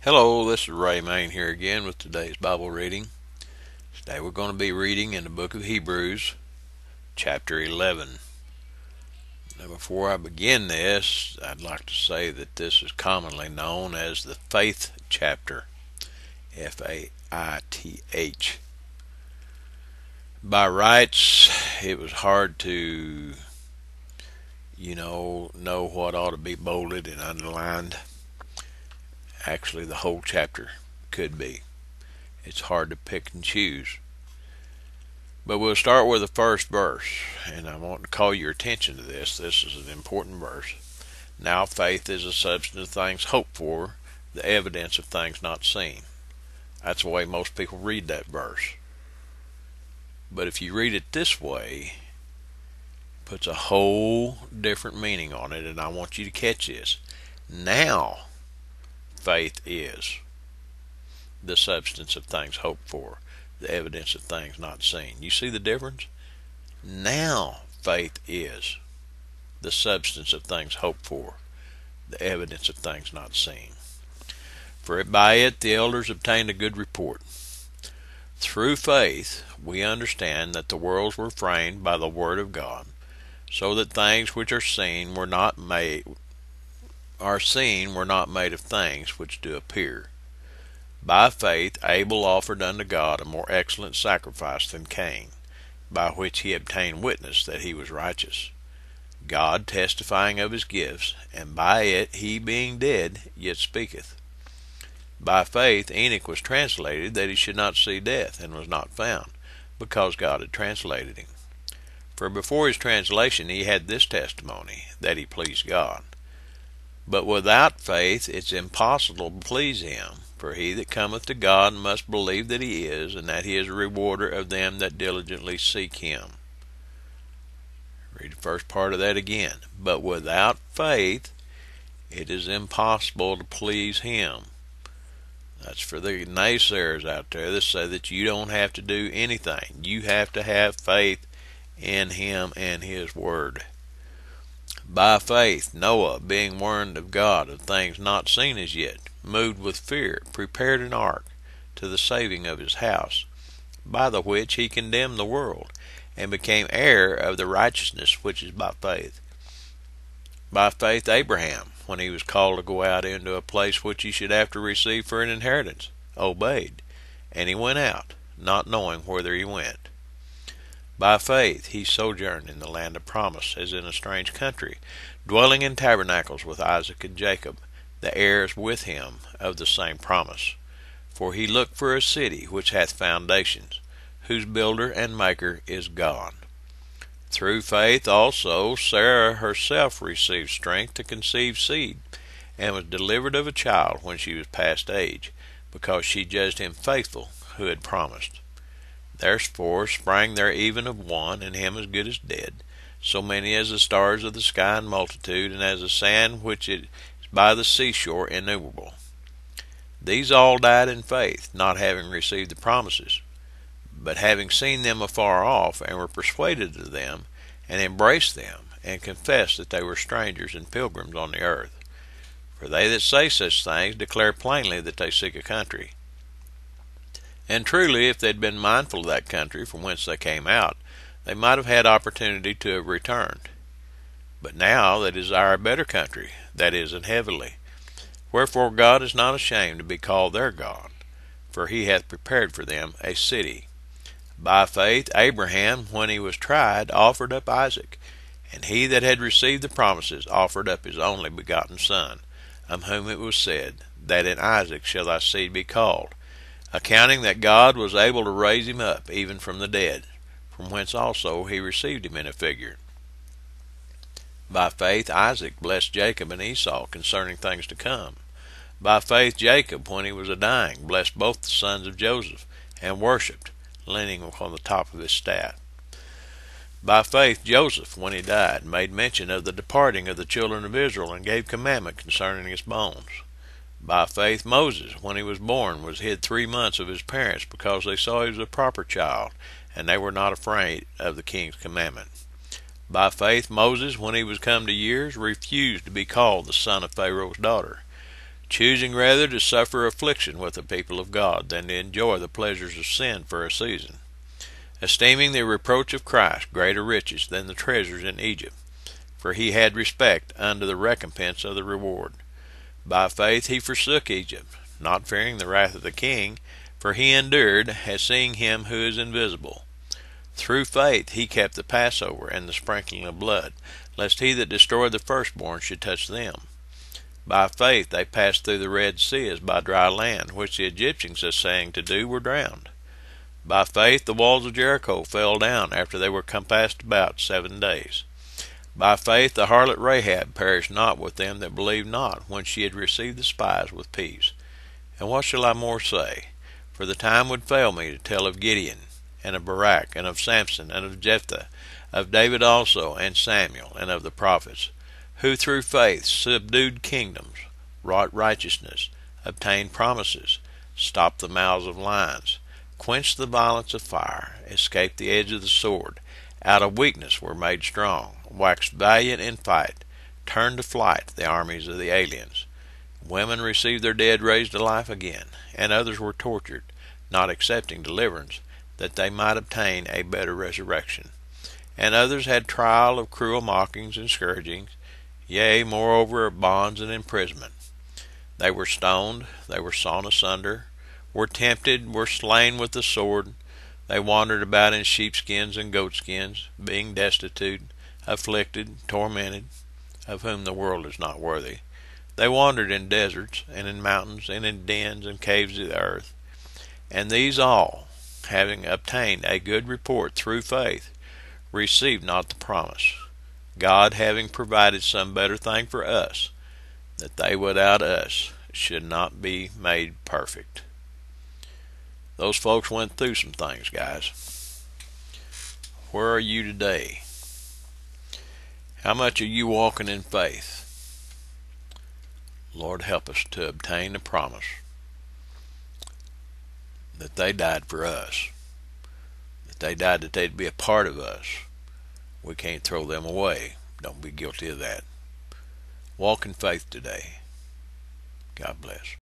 Hello, this is Ray Main here again with today's Bible reading. Today we're going to be reading in the book of Hebrews, chapter 11. Now, before I begin this, I'd like to say that this is commonly known as the Faith chapter, Faith. By rights, it was hard to, know what ought to be bolded and underlined. Actually, the whole chapter could be. It's hard to pick and choose. But we'll start with the first verse, and I want to call your attention to this. This is an important verse. Now faith is the substance of things hoped for, the evidence of things not seen. That's the way most people read that verse. But if you read it this way, it puts a whole different meaning on it, and I want you to catch this. Now faith is the substance of things hoped for, the evidence of things not seen. You see the difference? Now faith is the substance of things hoped for, the evidence of things not seen. For by it the elders obtained a good report. Through faith we understand that the worlds were framed by the word of God, so that things which are seen were not made of things which do appear. By faith Abel offered unto God a more excellent sacrifice than Cain, by which he obtained witness that he was righteous, God testifying of his gifts, and by it he being dead yet speaketh. By faith Enoch was translated that he should not see death, and was not found, because God had translated him. For before his translation he had this testimony, that he pleased God. But without faith it's impossible to please him. For he that cometh to God must believe that he is, and that he is a rewarder of them that diligently seek him. Read the first part of that again. But without faith it is impossible to please him. That's for the naysayers out there that say that you don't have to do anything. You have to have faith in him and his word. By faith Noah, being warned of God of things not seen as yet, moved with fear, prepared an ark to the saving of his house, by the which he condemned the world, and became heir of the righteousness which is by faith. By faith Abraham, when he was called to go out into a place which he should have to receive for an inheritance, obeyed, and he went out, not knowing whither he went. By faith he sojourned in the land of promise, as in a strange country, dwelling in tabernacles with Isaac and Jacob, the heirs with him of the same promise. For he looked for a city which hath foundations, whose builder and maker is God. Through faith also Sarah herself received strength to conceive seed, and was delivered of a child when she was past age, because she judged him faithful who had promised. Therefore sprang there even of one, and him as good as dead, so many as the stars of the sky in multitude, and as the sand which is by the seashore innumerable. These all died in faith, not having received the promises, but having seen them afar off, and were persuaded of them, and embraced them, and confessed that they were strangers and pilgrims on the earth. For they that say such things declare plainly that they seek a country. And truly, if they had been mindful of that country from whence they came out, they might have had opportunity to have returned. But now they desire a better country, that is, in heavenly. Wherefore God is not ashamed to be called their God, for he hath prepared for them a city. By faith Abraham, when he was tried, offered up Isaac, and he that had received the promises offered up his only begotten son, of whom it was said, that in Isaac shall thy seed be called, accounting that God was able to raise him up even from the dead, from whence also he received him in a figure. By faith Isaac blessed Jacob and Esau concerning things to come. By faith Jacob, when he was a-dying, blessed both the sons of Joseph, and worshipped, leaning upon the top of his staff. By faith Joseph, when he died, made mention of the departing of the children of Israel, and gave commandment concerning his bones. By faith Moses, when he was born, was hid 3 months of his parents, because they saw he was a proper child, and they were not afraid of the king's commandment. By faith Moses, when he was come to years, refused to be called the son of Pharaoh's daughter, choosing rather to suffer affliction with the people of God than to enjoy the pleasures of sin for a season, esteeming the reproach of Christ greater riches than the treasures in Egypt, for he had respect unto the recompense of the reward. By faith he forsook Egypt, not fearing the wrath of the king, for he endured, as seeing him who is invisible. Through faith he kept the Passover and the sprinkling of blood, lest he that destroyed the firstborn should touch them. By faith they passed through the Red Sea as by dry land, which the Egyptians, essaying to do, were drowned. By faith the walls of Jericho fell down after they were compassed about 7 days. By faith the harlot Rahab perished not with them that believed not, when she had received the spies with peace. And what shall I more say? For the time would fail me to tell of Gideon, and of Barak, and of Samson, and of Jephthah, of David also, and Samuel, and of the prophets, who through faith subdued kingdoms, wrought righteousness, obtained promises, stopped the mouths of lions, quenched the violence of fire, escaped the edge of the sword, out of weakness were made strong, waxed valiant in fight, turned to flight the armies of the aliens. Women received their dead raised to life again, and others were tortured, not accepting deliverance, that they might obtain a better resurrection. And others had trial of cruel mockings and scourgings, yea, moreover of bonds and imprisonment. They were stoned, they were sawn asunder, were tempted, were slain with the sword. They wandered about in sheepskins and goatskins, being destitute, afflicted, tormented, of whom the world is not worthy. They wandered in deserts, and in mountains, and in dens and caves of the earth. And these all, having obtained a good report through faith, received not the promise, God having provided some better thing for us, that they without us should not be made perfect. Those folks went through some things, guys. Where are you today? How much are you walking in faith? Lord, help us to obtain the promise that they died for us, that they died that they'd be a part of us. We can't throw them away. Don't be guilty of that. Walk in faith today. God bless.